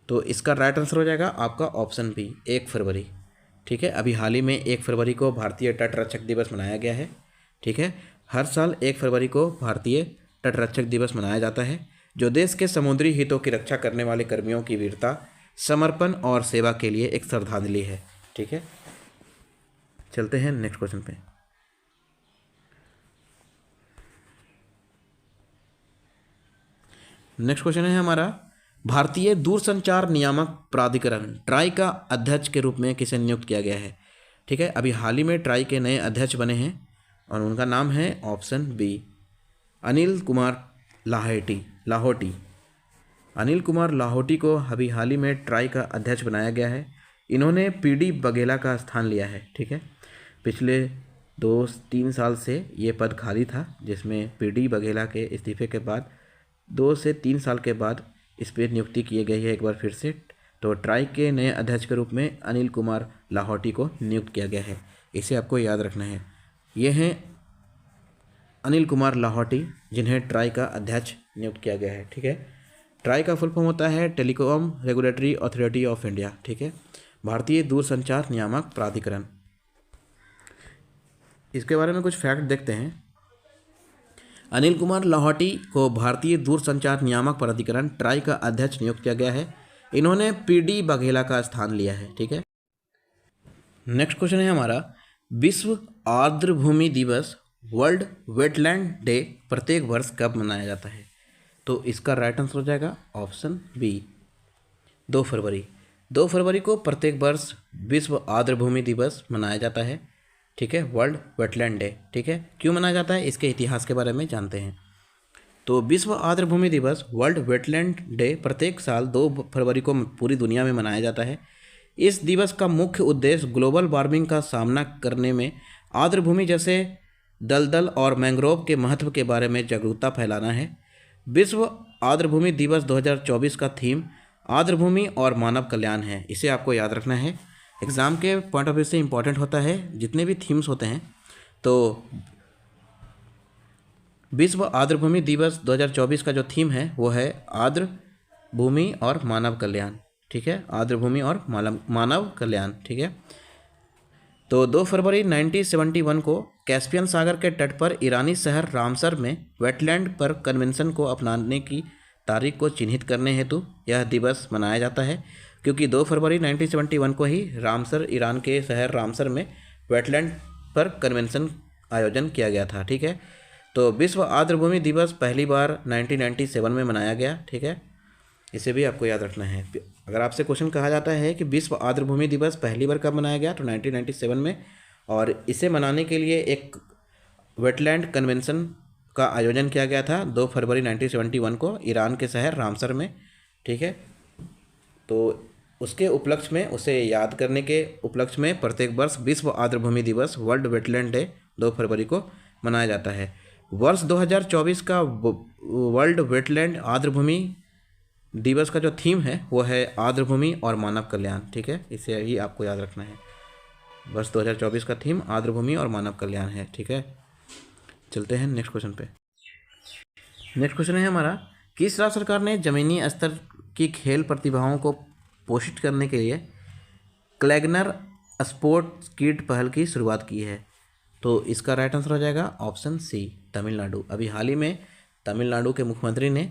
Speaker 1: तो इसका राइट आंसर हो जाएगा आपका ऑप्शन बी, 1 फरवरी। ठीक है, अभी हाल ही में 1 फरवरी को भारतीय तटरक्षक दिवस मनाया गया है। ठीक है, हर साल 1 फरवरी को भारतीय तटरक्षक दिवस मनाया जाता है, जो देश के समुद्री हितों की रक्षा करने वाले कर्मियों की वीरता, समर्पण और सेवा के लिए एक श्रद्धांजलि है। ठीक है, चलते हैं नेक्स्ट क्वेश्चन पे। नेक्स्ट क्वेश्चन है हमारा, भारतीय दूरसंचार नियामक प्राधिकरण ट्राई का अध्यक्ष के रूप में किसे नियुक्त किया गया है? ठीक है, अभी हाल ही में ट्राई के नए अध्यक्ष बने हैं और उनका नाम है ऑप्शन बी, अनिल कुमार लाहोटी। अनिल कुमार लाहोटी को अभी हाल ही में ट्राई का अध्यक्ष बनाया गया है। इन्होंने पीडी बघेला का स्थान लिया है। ठीक है, पिछले 2-3 साल से ये पद खाली था, जिसमें पीडी बघेला के इस्तीफे के बाद 2 से 3 साल के बाद इस पर नियुक्ति की गई है एक बार फिर से। तो ट्राई के नए अध्यक्ष के रूप में अनिल कुमार लाहोटी को नियुक्त किया गया है। इसे आपको याद रखना है। ये हैं अनिल कुमार लाहोटी, जिन्हें ट्राई का अध्यक्ष नियुक्त किया गया है। ठीक है, ट्राई का फुल फॉर्म होता है telecom regulatory authority of India. ठीक है, भारतीय दूरसंचार नियामक प्राधिकरण। इसके बारे में कुछ फैक्ट देखते हैं। अनिल कुमार लाहोटी को भारतीय दूरसंचार नियामक प्राधिकरण ट्राई का अध्यक्ष नियुक्त किया गया है। इन्होंने पीडी बघेला का स्थान लिया है। ठीक है, नेक्स्ट क्वेश्चन है हमारा, विश्व आर्द्रभूमि दिवस वर्ल्ड वेटलैंड डे प्रत्येक वर्ष कब मनाया जाता है? तो इसका राइट आंसर हो जाएगा ऑप्शन बी, 2 फरवरी। 2 फरवरी को प्रत्येक वर्ष विश्व आर्द्रभूमि दिवस मनाया जाता है। ठीक है, वर्ल्ड वेटलैंड डे। ठीक है, क्यों मनाया जाता है, इसके इतिहास के बारे में जानते हैं। तो विश्व आर्द्रभूमि दिवस वर्ल्ड वेटलैंड डे प्रत्येक साल 2 फरवरी को पूरी दुनिया में मनाया जाता है। इस दिवस का मुख्य उद्देश्य ग्लोबल वार्मिंग का सामना करने में आर्द्रभूमि जैसे दलदल और मैंग्रोव के महत्व के बारे में जागरूकता फैलाना है। विश्व आर्द्रभूमि दिवस 2024 का थीम आर्द्रभूमि और मानव कल्याण है। इसे आपको याद रखना है, एग्ज़ाम के पॉइंट ऑफ व्यू से इम्पॉर्टेंट होता है जितने भी थीम्स होते हैं। तो विश्व आर्द्रभूमि दिवस 2024 का जो थीम है वो है आर्द्र भूमि और मानव कल्याण। ठीक है, आर्द्रभूमि और मानव कल्याण। ठीक है, तो 2 फरवरी 1971 को कैस्पियन सागर के तट पर ईरानी शहर रामसर में वेटलैंड पर कन्वेंशन को अपनाने की तारीख को चिन्हित करने हेतु यह दिवस मनाया जाता है, क्योंकि 2 फरवरी 1971 को ही रामसर, ईरान के शहर रामसर में वेटलैंड पर कन्वेंशन आयोजन किया गया था। ठीक है, तो विश्व आर्द्रभूमि दिवस पहली बार 1997 में मनाया गया। ठीक है, इसे भी आपको याद रखना है। अगर आपसे क्वेश्चन कहा जाता है कि विश्व आर्द्रभूमि दिवस पहली बार कब मनाया गया, तो 1997 में, और इसे मनाने के लिए एक वेटलैंड कन्वेंशन का आयोजन किया गया था 2 फरवरी 1971 को ईरान के शहर रामसर में। ठीक है, तो उसके उपलक्ष्य में, उसे याद करने के उपलक्ष्य में प्रत्येक वर्ष विश्व आर्द्रभूमि दिवस वर्ल्ड वेटलैंड डे 2 फरवरी को मनाया जाता है। वर्ष 2024 का वर्ल्ड वेटलैंड आर्द्रभूमि दिवस का जो थीम है वो है आर्द्रभूमि और मानव कल्याण। ठीक है, इसे ही आपको याद रखना है। वर्ष 2024 का थीम आर्द्रभूमि और मानव कल्याण है। ठीक है, चलते हैं नेक्स्ट क्वेश्चन पे। नेक्स्ट क्वेश्चन है हमारा, किस राज्य सरकार ने जमीनी स्तर की खेल प्रतिभाओं को पोषित करने के लिए क्लैगनर स्पोर्ट्स किट पहल की शुरुआत की है? तो इसका राइट आंसर हो जाएगा ऑप्शन सी, तमिलनाडु। अभी हाल ही में तमिलनाडु के मुख्यमंत्री ने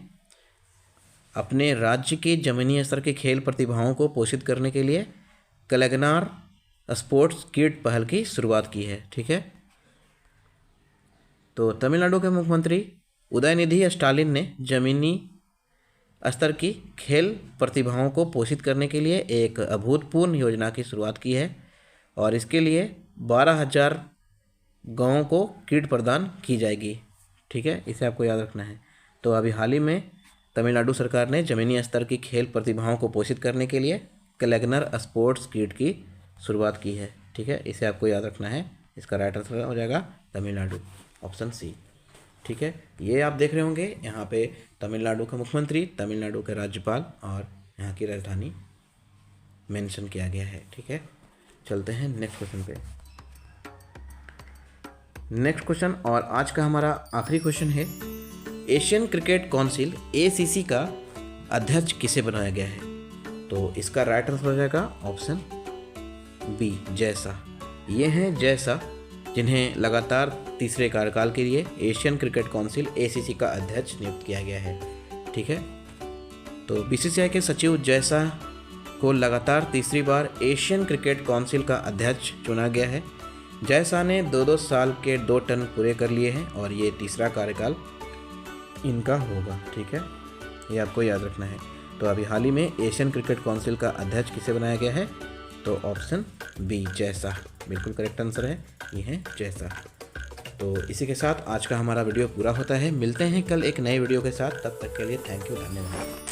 Speaker 1: अपने राज्य के जमीनी स्तर के खेल प्रतिभाओं को पोषित करने के लिए क्लैगनर स्पोर्ट्स किट पहल की शुरुआत की है। ठीक है, तो तमिलनाडु के मुख्यमंत्री उदयनिधि स्टालिन ने जमीनी स्तर की खेल प्रतिभाओं को पोषित करने के लिए एक अभूतपूर्व योजना की शुरुआत की है, और इसके लिए 12,000 गाँवों को किट प्रदान की जाएगी। ठीक है, इसे आपको याद रखना है। तो अभी हाल ही में तमिलनाडु सरकार ने जमीनी स्तर की खेल प्रतिभाओं को पोषित करने के लिए क्लैगनर स्पोर्ट्स किट की शुरुआत की है। ठीक है, इसे आपको याद रखना है। इसका राइट आंसर हो जाएगा तमिलनाडु, ऑप्शन सी। ठीक है, ये आप देख रहे होंगे यहाँ पे तमिलनाडु का मुख्यमंत्री, तमिलनाडु के राज्यपाल और यहाँ की राजधानी मेंशन किया गया है। ठीक है, चलते हैं नेक्स्ट क्वेश्चन पे। नेक्स्ट क्वेश्चन और आज का हमारा आखिरी क्वेश्चन है, एशियन क्रिकेट काउंसिल ACC का अध्यक्ष किसे बनाया गया है? तो इसका राइट आंसर हो जाएगा ऑप्शन बी, जय शाह। ये हैं जय शाह, जिन्हें लगातार तीसरे कार्यकाल के लिए एशियन क्रिकेट काउंसिल ACC का अध्यक्ष नियुक्त किया गया है। ठीक है, तो BCCI के सचिव जय शाह को लगातार तीसरी बार एशियन क्रिकेट काउंसिल का अध्यक्ष चुना गया है। जय शाह ने 2 साल के 2 टर्म पूरे कर लिए हैं और ये तीसरा कार्यकाल इनका होगा। ठीक है, ये आपको याद रखना है। तो अभी हाल ही में एशियन क्रिकेट काउंसिल का अध्यक्ष किसे बनाया गया है? तो ऑप्शन बी, जय शाह, बिल्कुल करेक्ट आंसर है, ये है जय शाह। तो इसी के साथ आज का हमारा वीडियो पूरा होता है। मिलते हैं कल एक नए वीडियो के साथ, तब तक के लिए थैंक यू, धन्यवाद।